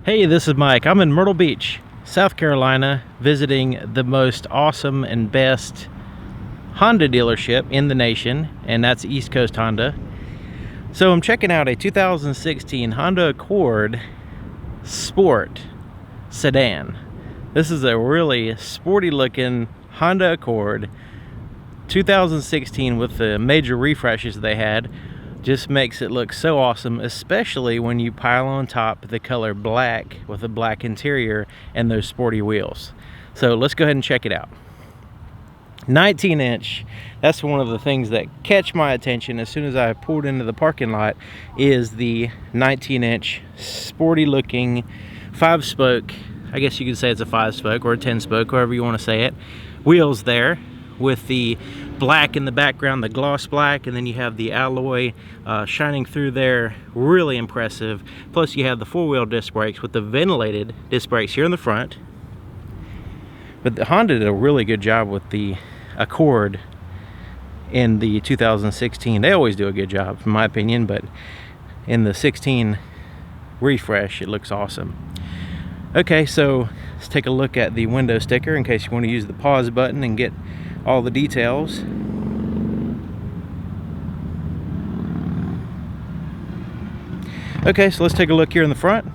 Hey, this is Mike. I'm in Myrtle Beach, South Carolina, visiting the most awesome and best Honda dealership in the nation, and that's East Coast Honda. So I'm checking out a 2016 Honda Accord Sport sedan. This is a really sporty looking Honda Accord 2016 with the major refreshes they had. Just makes it look so awesome, especially when you pile on top the color black with a black interior and those sporty wheels. So let's go ahead and check it out. 19-inch, that's one of the things that catch my attention as soon as I pulled into the parking lot, is the 19-inch sporty looking 5-spoke, I guess you could say it's a 5-spoke or a 10-spoke, however you want to say it, wheels there, with the black in the background, the gloss black, and then you have the alloy shining through there. Really impressive. Plus you have the 4-wheel disc brakes with the ventilated disc brakes here in the front. But the Honda did a really good job with the Accord in the 2016. They always do a good job in my opinion, but in the 16 refresh it looks awesome. Okay, so let's take a look at the window sticker in case you want to use the pause button and get all the details. Okay, so let's take a look here in the front.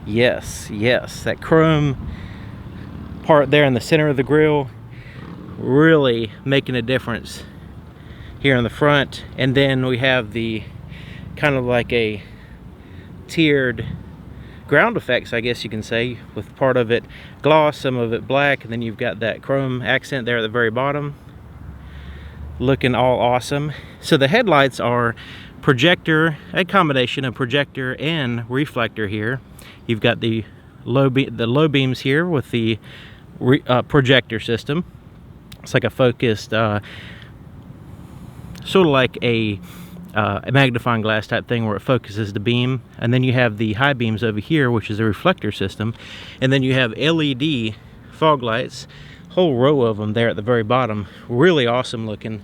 Yes, that chrome part there in the center of the grille, really making a difference here in the front. And then we have the kind of like a tiered ground effects, I guess you can say, with part of it gloss, some of it black, and then you've got that chrome accent there at the very bottom, looking all awesome. So the headlights are projector, a combination of projector and reflector here. You've got the low beams here with the projector system. It's like a focused, sort of like a magnifying glass type thing where it focuses the beam. And then you have the high beams over here, which is a reflector system. And then you have LED fog lights, whole row of them there at the very bottom. Really awesome looking.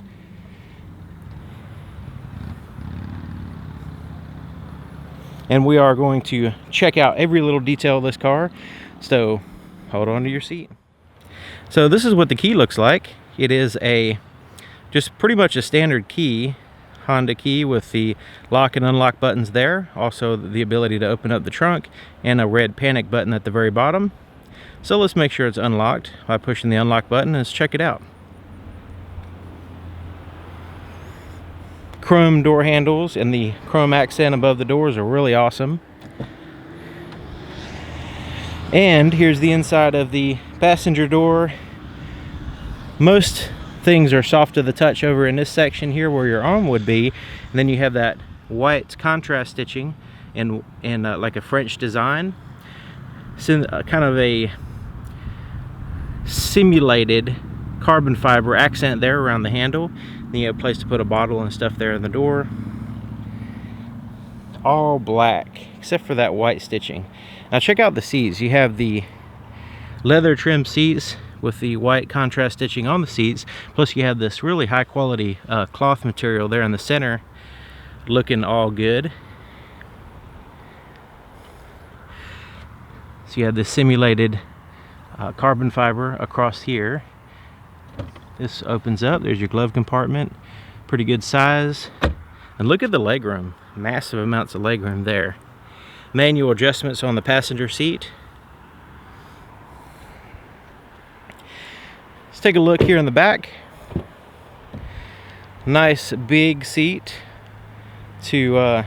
And we are going to check out every little detail of this car, so hold on to your seat. So this is what the key looks like. It is just pretty much a standard key, Honda key, with the lock and unlock buttons there. Also the ability to open up the trunk and a red panic button at the very bottom. So let's make sure it's unlocked by pushing the unlock button and let's check it out. Chrome door handles and the chrome accent above the doors are really awesome. And here's the inside of the passenger door. Most things are soft to the touch over in this section here where your arm would be, and then you have that white contrast stitching and like a French design. So kind of a simulated carbon fiber accent there around the handle. Then you have a place to put a bottle and stuff there in the door. All black except for that white stitching. Now check out the seats. You have the leather trim seats with the white contrast stitching on the seats, plus you have this really high quality cloth material there in the center, looking all good. So you have this simulated carbon fiber across here. This opens up, there's your glove compartment, pretty good size. And look at the legroom, massive amounts of legroom there. Manual adjustments on the passenger seat. Let's take a look here in the back. Nice big seat to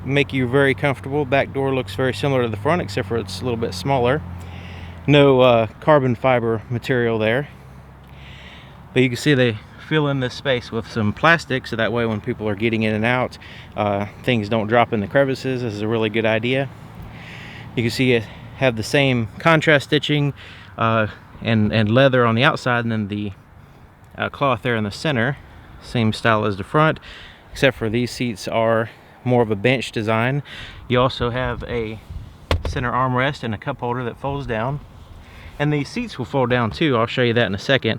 make you very comfortable. Back door looks very similar to the front, except for it's a little bit smaller. No carbon fiber material there. But you can see they fill in this space with some plastic, so that way when people are getting in and out, things don't drop in the crevices. This is a really good idea. You can see it have the same contrast stitching and leather on the outside, and then the cloth there in the center. Same style as the front, except for these seats are more of a bench design. You also have a center armrest and a cup holder that folds down. And these seats will fold down too. I'll show you that in a second.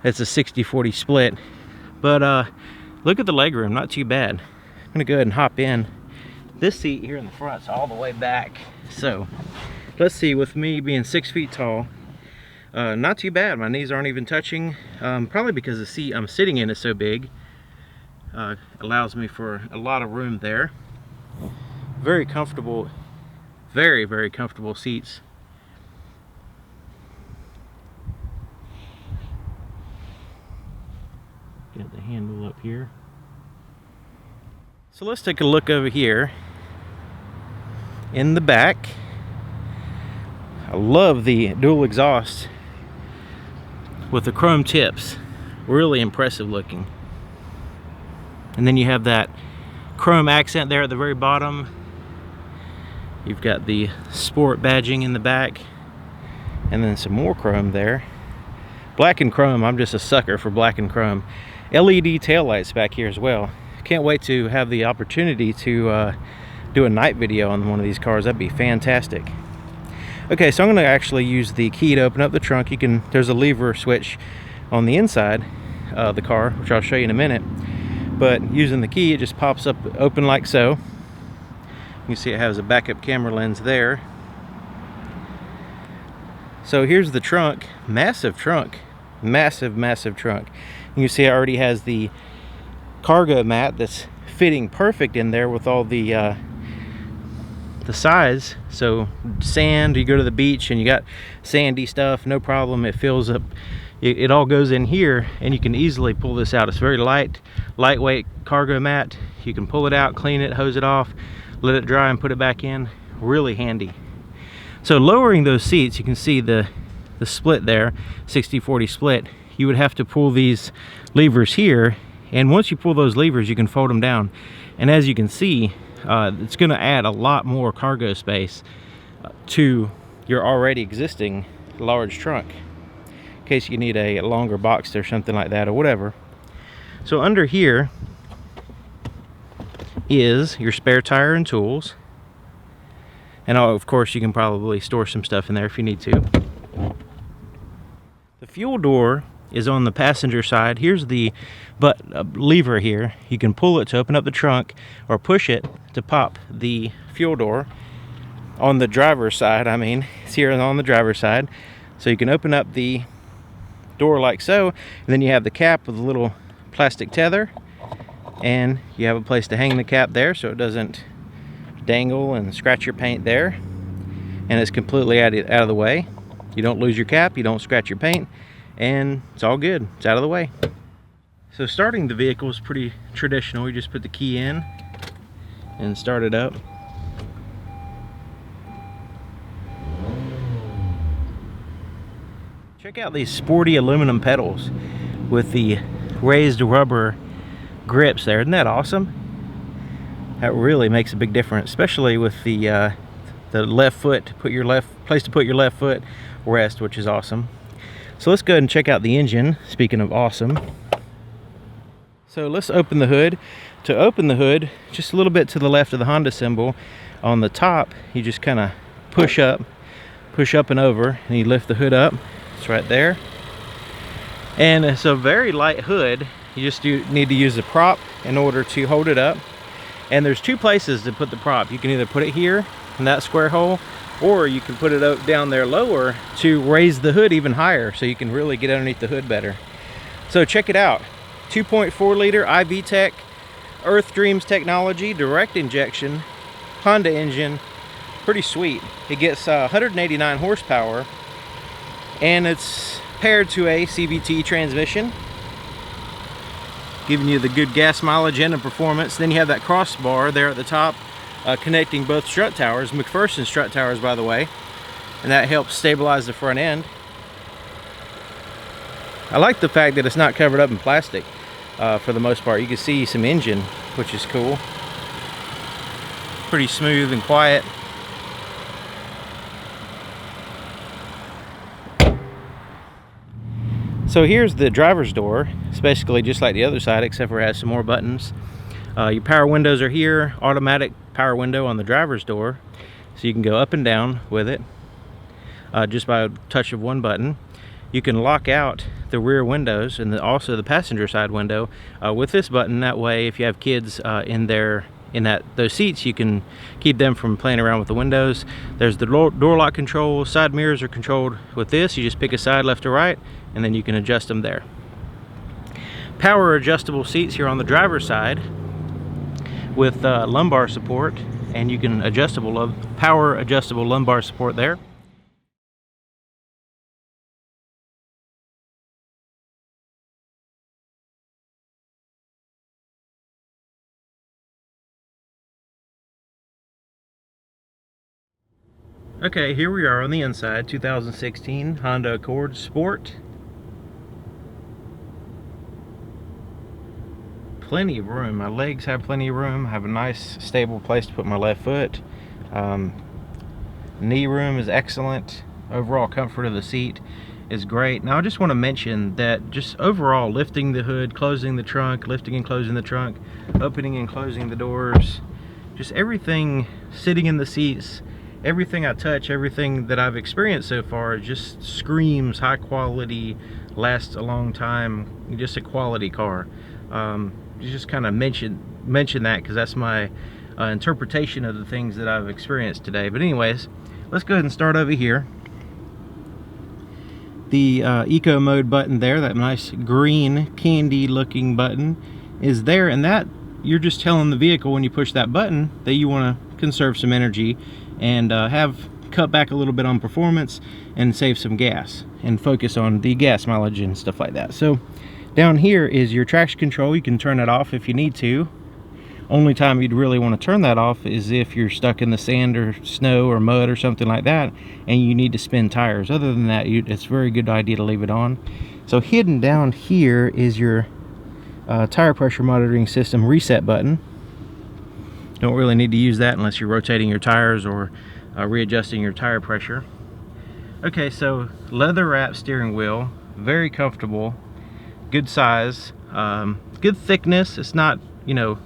It's a 60-40 split. But look at the legroom, not too bad. I'm gonna go ahead and hop in. This seat here in the front's all the way back. So let's see, with me being 6 feet tall, not too bad. My knees aren't even touching, probably because the seat I'm sitting in is so big. Allows me for a lot of room there. Very comfortable, very, very comfortable seats. Got the handle up here. So let's take a look over here in the back. I love the dual exhaust with the chrome tips. Really impressive looking. And then you have that chrome accent there at the very bottom. You've got the sport badging in the back, and then some more chrome there. Black and chrome, I'm just a sucker for black and chrome. LED taillights back here as well. Can't wait to have the opportunity to do a night video on one of these cars. That'd be fantastic. Okay, so I'm going to actually use the key to open up the trunk. There's a lever switch on the inside of the car, which I'll show you in a minute. But using the key, it just pops up open like so. You can see it has a backup camera lens there. So here's the trunk. Massive trunk. Massive, massive trunk. You can see it already has the cargo mat that's fitting perfect in there with all the size. So sand, you go to the beach and you got sandy stuff, no problem. It fills up. It all goes in here, and you can easily pull this out. It's very lightweight cargo mat. You can pull it out, clean it, hose it off, let it dry and put it back in. Really handy. So lowering those seats, you can see the split there, 60-40 split. You would have to pull these levers here, and once you pull those levers, you can fold them down. And as you can see, it's going to add a lot more cargo space to your already existing large trunk, in case you need a longer box or something like that, or whatever. So under here is your spare tire and tools, and of course you can probably store some stuff in there if you need to. The fuel door is on the passenger side. Here's the lever here. You can pull it to open up the trunk, or push it to pop the fuel door. On the driver's side, I mean, it's here on the driver's side. So you can open up the door like so, and then you have the cap with a little plastic tether, and you have a place to hang the cap there so it doesn't dangle and scratch your paint there, and it's completely out of the way. You don't lose your cap, you don't scratch your paint, and it's all good. It's out of the way. So starting the vehicle is pretty traditional. You just put the key in and start it up. Check out these sporty aluminum pedals with the raised rubber grips there. Isn't that awesome? That really makes a big difference, especially with the left foot, place to put your left foot rest, which is awesome. So let's go ahead and check out the engine, speaking of awesome. So let's open the hood. To open the hood, just a little bit to the left of the Honda symbol, on the top, you just kind of push up and over, and you lift the hood up. It's right there. And it's a very light hood. You just need to use a prop in order to hold it up. And there's two places to put the prop. You can either put it here in that square hole, or you can put it down there lower to raise the hood even higher, so you can really get underneath the hood better. So check it out. 2.4 liter iVTEC Earth Dreams technology, direct injection Honda engine. Pretty sweet. It gets 189 horsepower, and it's paired to a CVT transmission, giving you the good gas mileage and performance. Then you have that crossbar there at the top, connecting both strut towers, McPherson strut towers, by the way, and that helps stabilize the front end. I like the fact that it's not covered up in plastic for the most part. You can see some engine, which is cool. Pretty smooth and quiet. So here's the driver's door. It's basically just like the other side, except for it has some more buttons. Your power windows are here, automatic power window on the driver's door, so you can go up and down with it just by a touch of one button. you can lock out the rear windows and also the passenger side window with this button. That way, if you have kids in those seats, you can keep them from playing around with the windows. There's the door lock control. Side mirrors are controlled with this. You just pick a side, left or right, and then you can adjust them there. Power adjustable seats here on the driver's side with lumbar support, and you can power adjustable lumbar support there. Okay, here we are on the inside, 2016 Honda Accord Sport. Plenty of room. My legs have plenty of room. I have a nice stable place to put my left foot. Knee room is excellent. Overall comfort of the seat is great. Now I just want to mention that just overall lifting the hood, closing the trunk, lifting and closing the trunk, opening and closing the doors, just everything sitting in the seats, everything I touch, everything that I've experienced so far just screams high quality, lasts a long time, just a quality car. Just kind of mention that because that's my interpretation of the things that I've experienced today. But anyways, let's go ahead and start over here. The eco mode button there, that nice green candy looking button is there, and that you're just telling the vehicle when you push that button that you want to conserve some energy and cut back a little bit on performance and save some gas and focus on the gas mileage and stuff like that. So down here is your traction control. You can turn it off if you need to. Only time you'd really want to turn that off is if you're stuck in the sand or snow or mud or something like that and you need to spin tires. Other than that, it's a very good idea to leave it on. So hidden down here is your tire pressure monitoring system reset button. Don't really need to use that unless you're rotating your tires or readjusting your tire pressure. Okay, so leather wrap steering wheel, very comfortable, good size, good thickness. It's not, you know,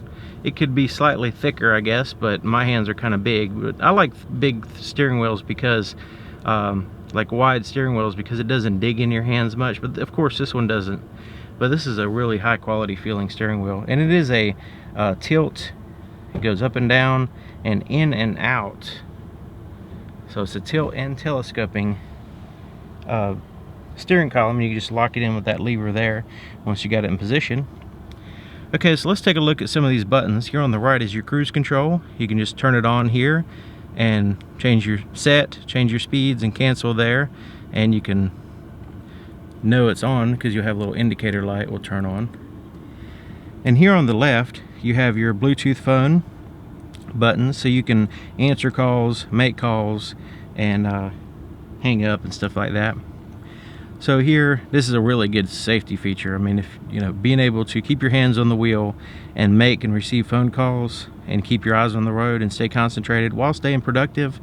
it could be slightly thicker, I guess, but my hands are kind of big. But I like big steering wheels because, like wide steering wheels, because it doesn't dig in your hands much. But of course, this one doesn't. But this is a really high quality feeling steering wheel, and it is a tilt. It goes up and down and in and out. So it's a tilt and telescoping steering column. You can just lock it in with that lever there once you got it in position. Okay, so let's take a look at some of these buttons. Here on the right is your cruise control. You can just turn it on here and change your set, change your speeds and cancel there, and you can know it's on because you'll have a little indicator light will turn on. And here on the left you have your Bluetooth phone buttons, so you can answer calls, make calls, and hang up and stuff like that. So here, this is a really good safety feature. I mean, if you know, being able to keep your hands on the wheel and make and receive phone calls and keep your eyes on the road and stay concentrated while staying productive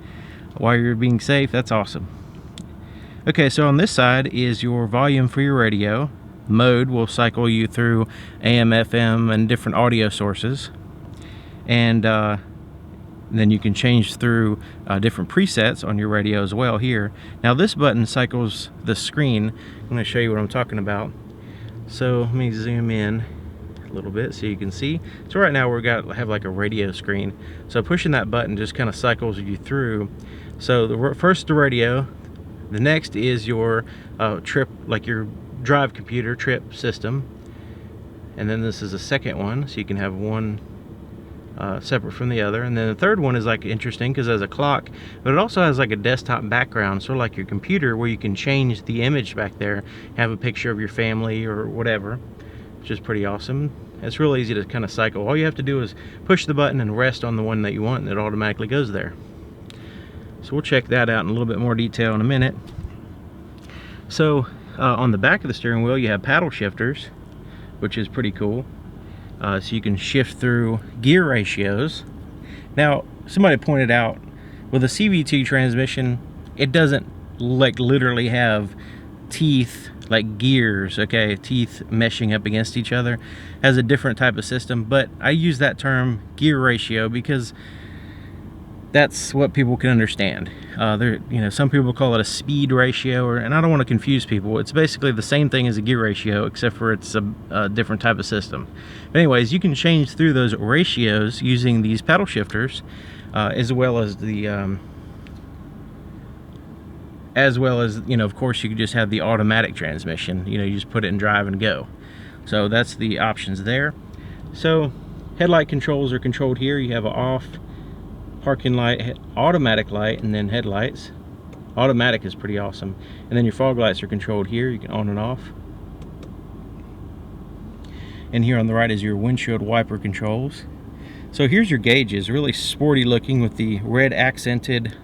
while you're being safe, that's awesome. Okay, so on this side is your volume for your radio. Mode will cycle you through AM, FM, and different audio sources, and then you can change through different presets on your radio as well here. Now this button cycles the screen. I'm going to show you what I'm talking about. So let me zoom in a little bit so you can see. So right now have like a radio screen. So pushing that button just kind of cycles you through. So first the radio, the next is your trip, like your drive computer trip system, and then this is a second one, so you can have one separate from the other. And then the third one is like interesting because it has a clock, but it also has like a desktop background, sort of like your computer, where you can change the image back there, have a picture of your family or whatever, which is pretty awesome. It's real easy to kind of cycle. All you have to do is push the button and rest on the one that you want, and it automatically goes there. So we'll check that out in a little bit more detail in a minute. So on the back of the steering wheel you have paddle shifters, which is pretty cool. So you can shift through gear ratios. Now somebody pointed out with a CVT transmission, it doesn't like literally have teeth like gears, okay, teeth meshing up against each other. It has a different type of system, but I use that term gear ratio because that's what people can understand. Some people call it a speed ratio, and I don't want to confuse people. It's basically the same thing as a gear ratio, except for it's a different type of system. But anyways, you can change through those ratios using these paddle shifters, as well as of course, you can just have the automatic transmission. You just put it in drive and go. So that's the options there. So headlight controls are controlled here. You have an off, parking light, automatic light, and then headlights. Automatic is pretty awesome. And then your fog lights are controlled here. You can on and off. And here on the right is your windshield wiper controls. So here's your gauges, really sporty looking with the red accented.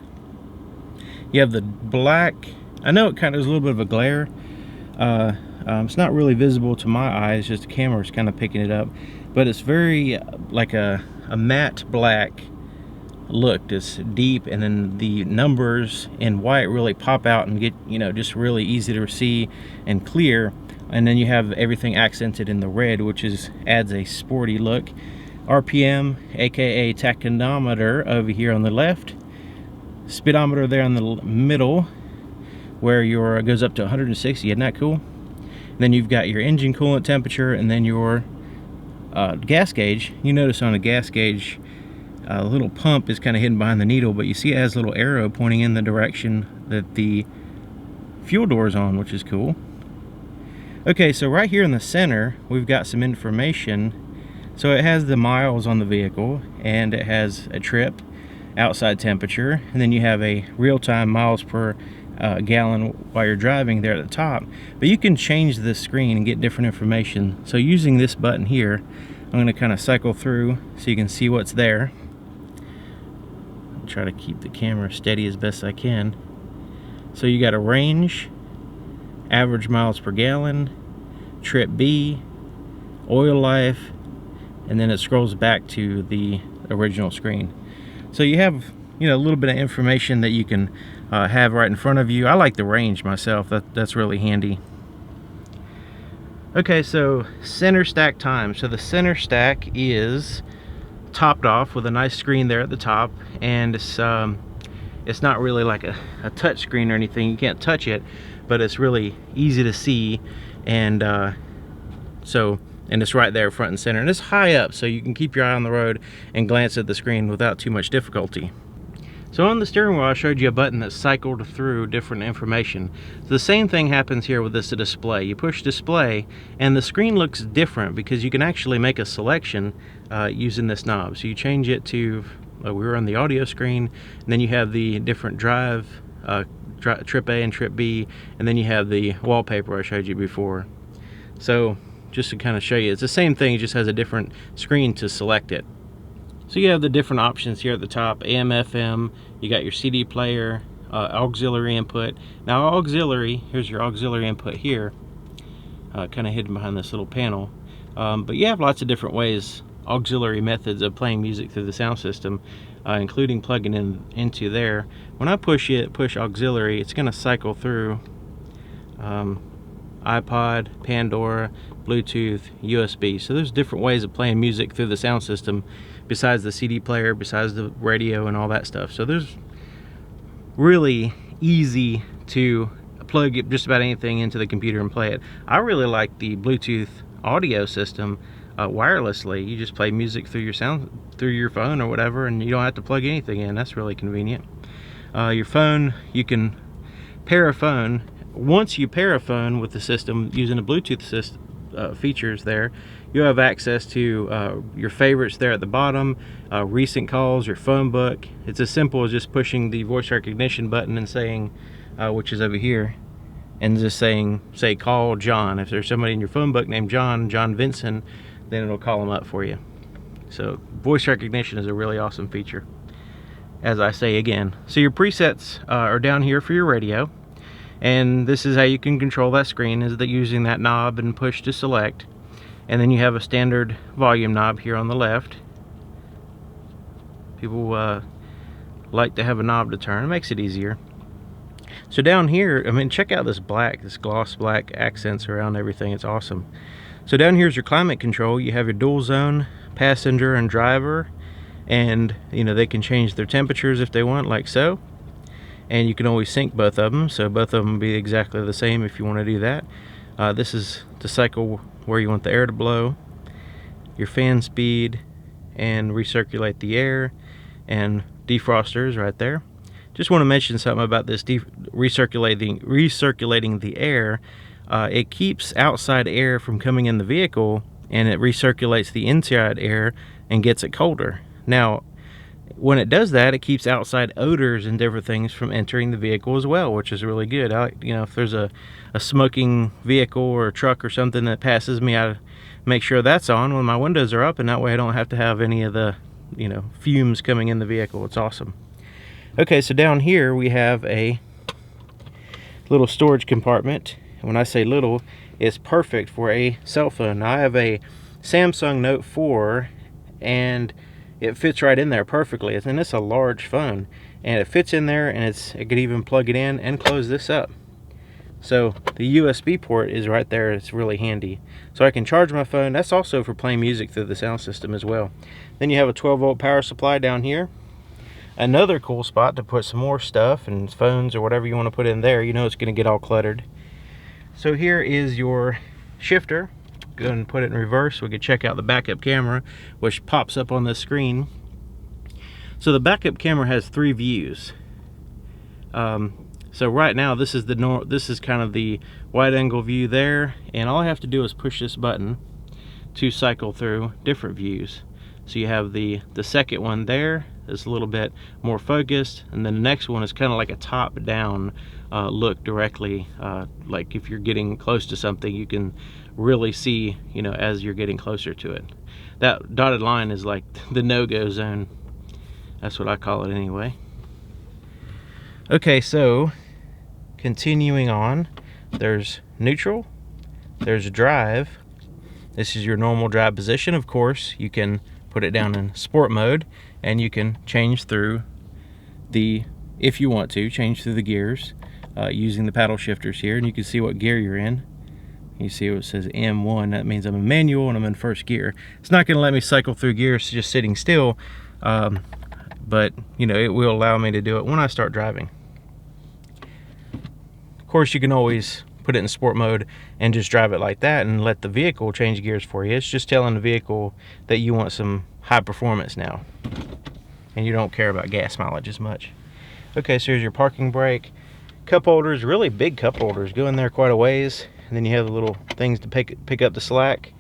You have the black. I know it kind of is a little bit of a glare. It's not really visible to my eyes, just the camera's kind of picking it up. But it's very like a matte black look. It's deep, and then the numbers in white really pop out and get, just really easy to see and clear. And then you have everything accented in the red, which adds a sporty look. RPM, aka tachometer, over here on the left. Speedometer there in the middle, where your goes up to 160. Isn't that cool? And then you've got your engine coolant temperature, and then your gas gauge. You notice on a gas gauge, a little pump is kind of hidden behind the needle, but you see it has a little arrow pointing in the direction that the fuel door is on, which is cool. Okay, so right here in the center, we've got some information. So it has the miles on the vehicle, and it has a trip, outside temperature, and then you have a real-time miles per gallon while you're driving there at the top. But you can change this screen and get different information. So using this button here, I'm going to kind of cycle through so you can see what's there. I'll try to keep the camera steady as best I can. So you got a range, average miles per gallon, trip B, oil life, and then it scrolls back to the original screen. So you have, a little bit of information that you can have right in front of you. I like the range myself. That's really handy. Okay, so center stack time. So the center stack is topped off with a nice screen there at the top, and it's not really like a touch screen or anything. You can't touch it, but it's really easy to see, and it's right there front and center, and it's high up, so you can keep your eye on the road and glance at the screen without too much difficulty. So on the steering wheel, I showed you a button that cycled through different information. So the same thing happens here with this display. You push display, and the screen looks different because you can actually make a selection using this knob. So you change it to, we were on the audio screen, and then you have the different drive, trip A and trip B, and then you have the wallpaper I showed you before. So just to kind of show you, it's the same thing, it just has a different screen to select it. So you have the different options here at the top, AM, FM, you got your CD player, auxiliary input. Now auxiliary, here's your auxiliary input here, kind of hidden behind this little panel. But you have lots of different ways, auxiliary methods of playing music through the sound system, including plugging into there. When I push auxiliary, it's going to cycle through iPod, Pandora, Bluetooth, USB. So there's different ways of playing music through the sound system besides the CD player, besides the radio and all that stuff. So there's really easy to plug just about anything into the computer and play it. I really like the Bluetooth audio system wirelessly. You just play music through your phone or whatever, and you don't have to plug anything in. That's really convenient. Your phone, you can pair a phone. Once you pair a phone with the system using the Bluetooth features there, you have access to your favorites there at the bottom, recent calls, your phone book. It's as simple as just pushing the voice recognition button and saying, which is over here, and just say call John. If there's somebody in your phone book named John Vincent, then it'll call them up for you. So voice recognition is a really awesome feature, as I say again. So your presets are down here for your radio. And this is how you can control that screen, is that using that knob and push to select. And then you have a standard volume knob here on the left. People like to have a knob to turn. It makes it easier. So down here, I mean, check out this gloss black accents around everything. It's awesome. So down here is your climate control. You have your dual zone, passenger and driver. and you know, they can change their temperatures if they want, like so. And you can always sync both of them, so both of them will be exactly the same if you want to do that. This is to cycle where you want the air to blow, your fan speed, and recirculate the air, and defrosters right there. Just want to mention something about this recirculating the air. It keeps outside air from coming in the vehicle, and it recirculates the inside air and gets it colder. Now, when it does that, it keeps outside odors and different things from entering the vehicle as well, which is really good. You know, if there's a smoking vehicle or a truck or something that passes me, I make sure that's on when my windows are up, and that way I don't have to have any of the, you know, fumes coming in the vehicle. It's awesome. Okay, so down here we have a little storage compartment. When I say little, it's perfect for a cell phone. Now, I have a Samsung Note 4, and it fits right in there perfectly, and it's a large phone, and it fits in there, and it could even plug it in and close this up. So the USB port is right there. It's really handy, so I can charge my phone. That's also for playing music through the sound system as well. Then you have a 12-volt power supply down here. Another cool spot to put some more stuff and phones or whatever you want to put in there. You know, it's going to get all cluttered. So here is your shifter. Go ahead and put it in reverse. We could check out the backup camera, which pops up on the screen. So the backup camera has 3 views. So right now this is kind of the wide angle view there, and all I have to do is push this button to cycle through different views. So you have the second one there is a little bit more focused, and then the next one is kind of like a top-down look directly, like if you're getting close to something, you can really see, you know, as you're getting closer to it. That dotted line is like the no-go zone. That's what I call it anyway. Okay, so continuing on, there's neutral, there's drive. This is your normal drive position. Of course, you can put it down in sport mode, and you can change through if you want to, change through the gears using the paddle shifters here, and you can see what gear you're in. You see what it says M1, that means I'm in manual and I'm in first gear. It's not going to let me cycle through gears just sitting still, but you know, it will allow me to do it when I start driving. Of course, you can always put it in sport mode and just drive it like that and let the vehicle change gears for you. It's just telling the vehicle that you want some high performance now, and you don't care about gas mileage as much. Okay, so here's your parking brake. Cup holders, really big cup holders, go in there quite a ways. And then you have the little things to pick up the slack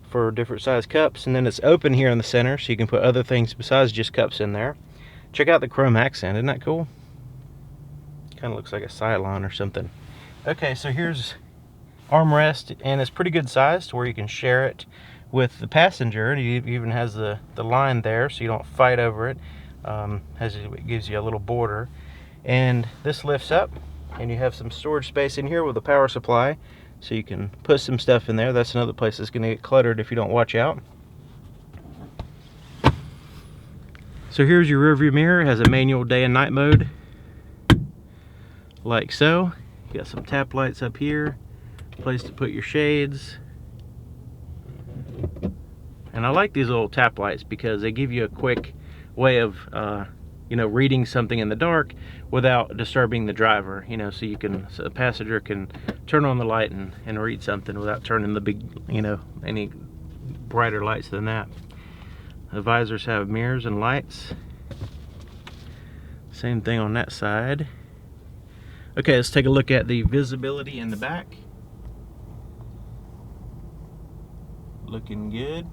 for different size cups, and then it's open here in the center, so you can put other things besides just cups in there. Check out the chrome accent, isn't that cool? Kind of looks like a sideline or something. Okay, so here's armrest, and it's pretty good size to where you can share it with the passenger. It even has the line there, so you don't fight over it. It gives you a little border, and this lifts up, and you have some storage space in here with a power supply, so you can put some stuff in there. That's another place that's going to get cluttered if you don't watch out. So here's your rearview mirror. It has a manual day and night mode, like so. You got some tap lights up here, place to put your shades. And I like these little tap lights because they give you a quick way of you know, reading something in the dark without disturbing the driver, you know, so a passenger can turn on the light and read something without turning the big, you know, any brighter lights than that. The visors have mirrors and lights. Same thing on that side. Okay, let's take a look at the visibility in the back. Looking good.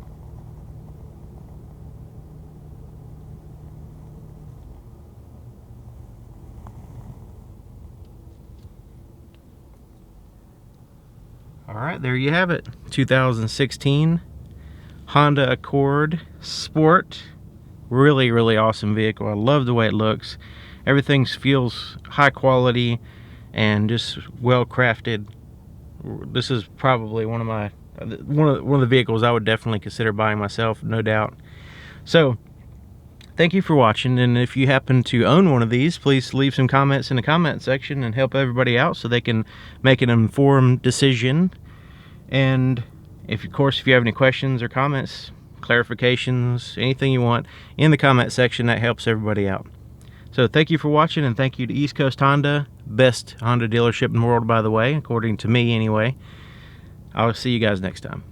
All right, there you have it. 2016 Honda Accord Sport. Really, really awesome vehicle. I love the way it looks. Everything feels high quality and just well crafted. This is probably one of the vehicles I would definitely consider buying myself, no doubt. So thank you for watching, and if you happen to own one of these, please leave some comments in the comment section and help everybody out so they can make an informed decision. And of course, if you have any questions or comments, clarifications, anything you want in the comment section. That helps everybody out. So thank you for watching, and thank you to East Coast Honda, best Honda dealership in the world, by the way, according to me anyway. I'll see you guys next time.